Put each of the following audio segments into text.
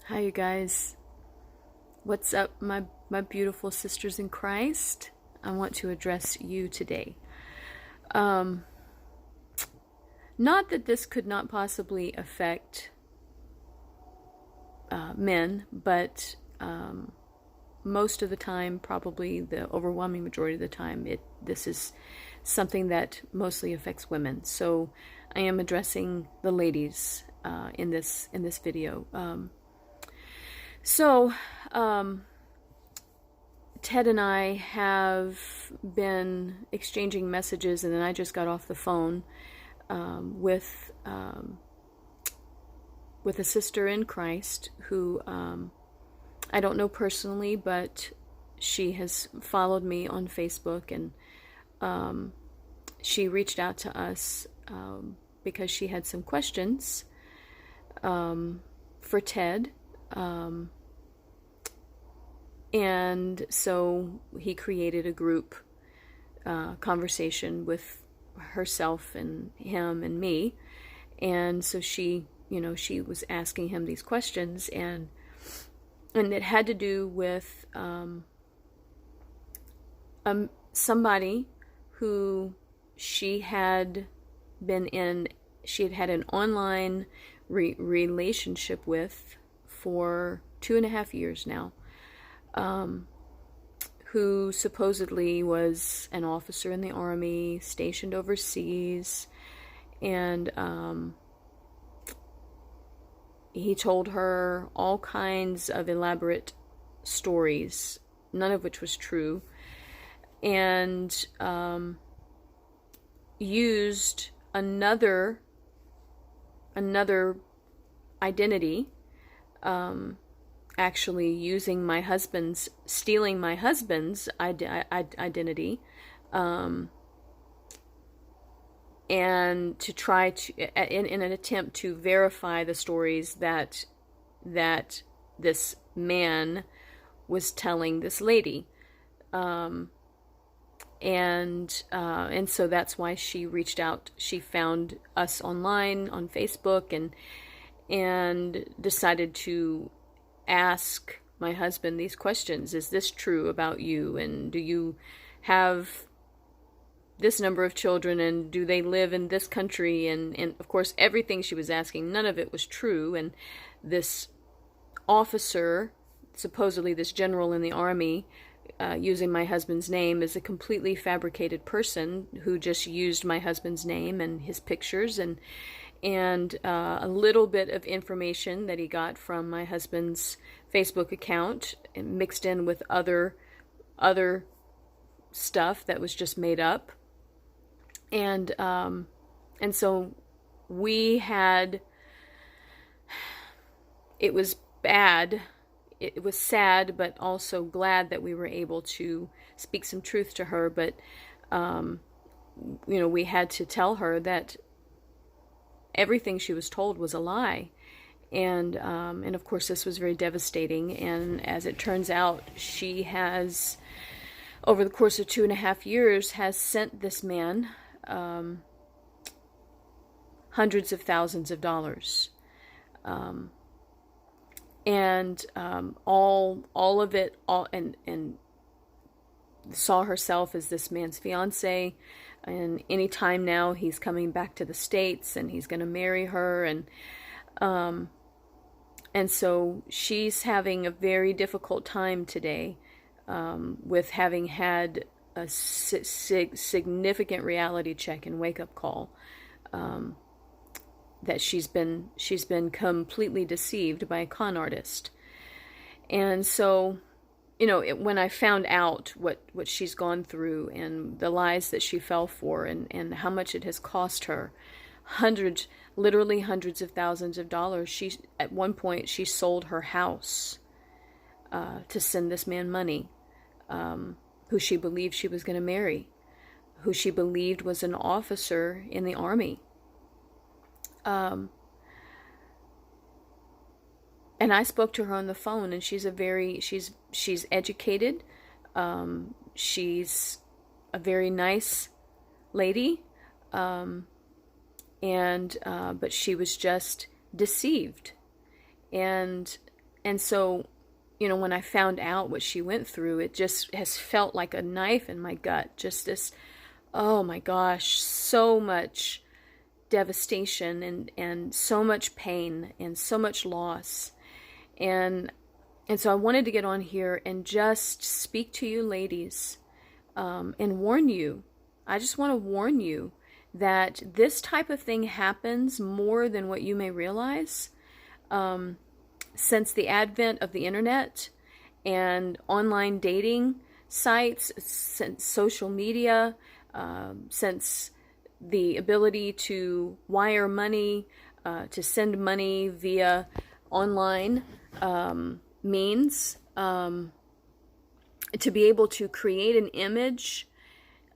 Hi, you guys. What's up, my beautiful sisters in Christ? I want to address you today. Um, Not that this could not possibly affect men, but most of the time, probably the overwhelming majority of the time, this is something that mostly affects women. So, I am addressing the ladies in this video. So. Um, Ted and I have been exchanging messages, and then I just got off the phone with a sister in Christ who I don't know personally, but she has followed me on Facebook, and she reached out to us because she had some questions for Ted. And so he created a group conversation with herself and him and me. And so she was asking him these questions, and it had to do with somebody who she had had an online relationship with for 2.5 years now. Who supposedly was an officer in the army stationed overseas, and he told her all kinds of elaborate stories, none of which was true, and used another identity, actually stealing my husband's identity, and to try to, in an attempt to verify the stories that this man was telling this lady, and so that's why she reached out. She found us online on Facebook, and decided to ask my husband these questions. Is this true about you? And do you have this number of children? And do they live in this country? And of course, everything she was asking, none of it was true. And this officer, supposedly this general in the army, using my husband's name, is a completely fabricated person who just used my husband's name and his pictures and a little bit of information that he got from my husband's Facebook account, and mixed in with other stuff that was just made up. And so we had, it was bad. It was sad, but also glad that we were able to speak some truth to her. But we had to tell her that everything she was told was a lie, and of course this was very devastating. And as it turns out, she has, over the course of 2.5 years, has sent this man hundreds of thousands of dollars, and all of it, and saw herself as this man's fiance. And any time now he's coming back to the States, and he's going to marry her, and so she's having a very difficult time today, with having had a significant reality check and wake up call, that she's been completely deceived by a con artist. And so, when I found out what she's gone through, and the lies that she fell for, and how much it has cost her, literally hundreds of thousands of dollars. At one point, she sold her house to send this man money, who she believed she was going to marry, who she believed was an officer in the army. And I spoke to her on the phone, and she's educated. She's a very nice lady, but she was just deceived. And And so, when I found out what she went through, it just has felt like a knife in my gut. Just this, oh my gosh, so much devastation and so much pain and so much loss. And so I wanted to get on here and just speak to you ladies, and warn you. I just want to warn you that this type of thing happens more than what you may realize. Since the advent of the internet and online dating sites, since social media, since the ability to wire money, to send money via online means, to be able to create an image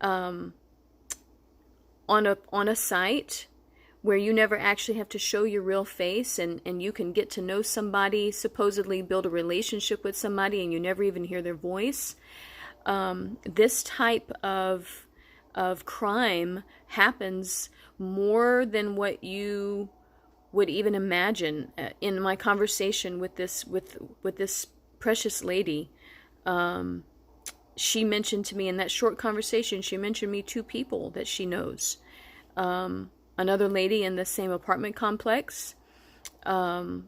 on a site where you never actually have to show your real face, and you can get to know somebody, supposedly build a relationship with somebody, and you never even hear their voice. This type of crime happens more than what you would even imagine. In my conversation with this precious lady, she mentioned to me, in that short conversation, she mentioned me 2 people that she knows. Another lady in the same apartment complex, who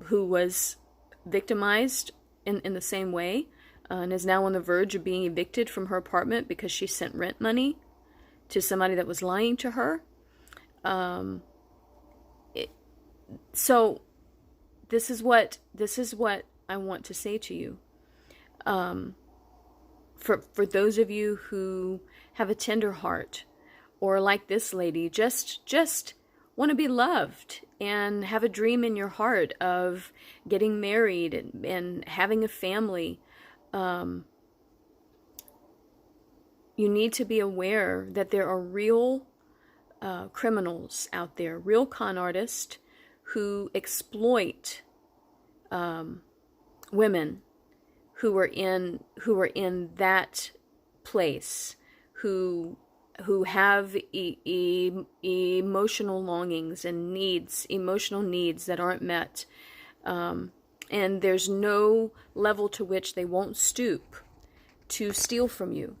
was victimized in the same way, and is now on the verge of being evicted from her apartment because she sent rent money to somebody that was lying to her. So this is what I want to say to you. For those of you who have a tender heart, or like this lady, just want to be loved and have a dream in your heart of getting married and having a family, you need to be aware that there are real criminals out there, real con artists who exploit women who are in that place, who have emotional longings and needs, emotional needs that aren't met. And there's no level to which they won't stoop to steal from you.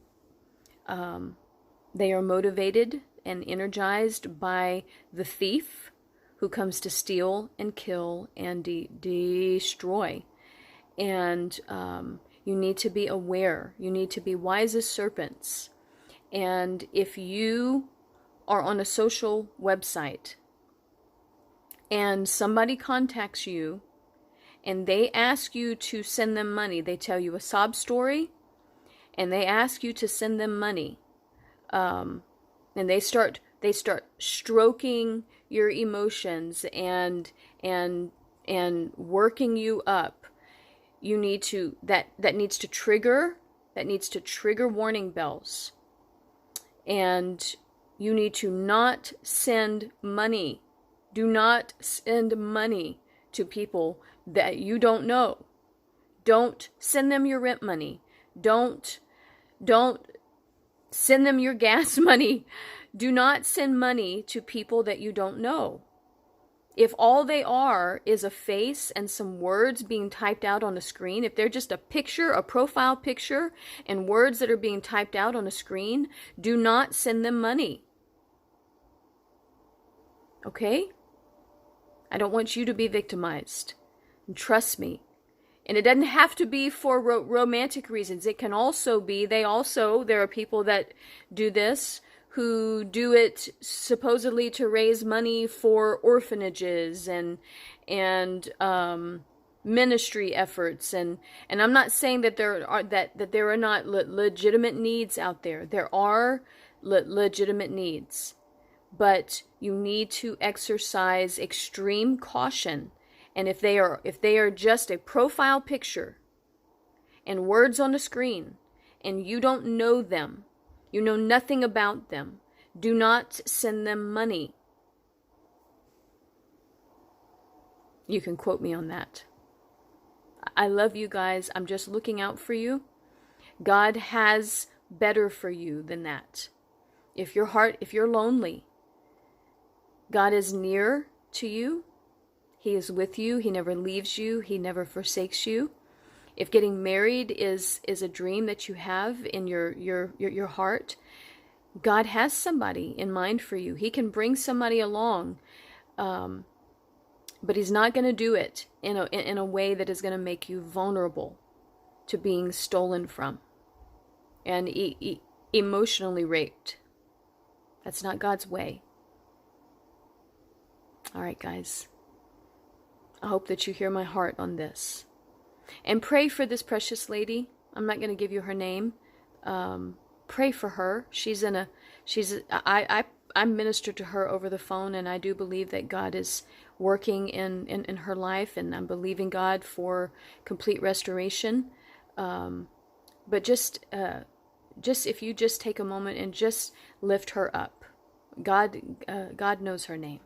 They are motivated and energized by the thief who comes to steal and kill and destroy. And you need to be aware. You need to be wise as serpents. And if you are on a social website and somebody contacts you and they ask you to send them money, they tell you a sob story and they ask you to send them money, and they start stroking your emotions and working you up, you need to that needs to trigger warning bells. And you need to not send money. Do not send money to people that you don't know. Don't send them your rent money. Don't send them your gas money. Do not send money to people that you don't know. If all they are is a face and some words being typed out on a screen, if they're just a picture, a profile picture, and words that are being typed out on a screen, do not send them money. Okay? I don't want you to be victimized. And trust me. And it doesn't have to be for romantic reasons. It can also be, there are people that do this who do it supposedly to raise money for orphanages and ministry efforts, and I'm not saying that there are not legitimate needs out there. There are legitimate needs, but you need to exercise extreme caution. And if they are just a profile picture and words on a screen, and you don't know them, you know nothing about them, do not send them money. You can quote me on that. I love you guys. I'm just looking out for you. God has better for you than that. If you're lonely, God is near to you. He is with you. He never leaves you. He never forsakes you. If getting married is a dream that you have in your heart, God has somebody in mind for you. He can bring somebody along, but He's not going to do it in a way that is going to make you vulnerable to being stolen from and emotionally raped. That's not God's way. All right, guys. I hope that you hear my heart on this. And pray for this precious lady. I'm not going to give you her name. Pray for her. I minister to her over the phone, and I do believe that God is working in her life, and I'm believing God for complete restoration. But just if you just take a moment and just lift her up, God knows her name.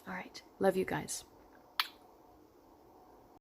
All right. Love you guys.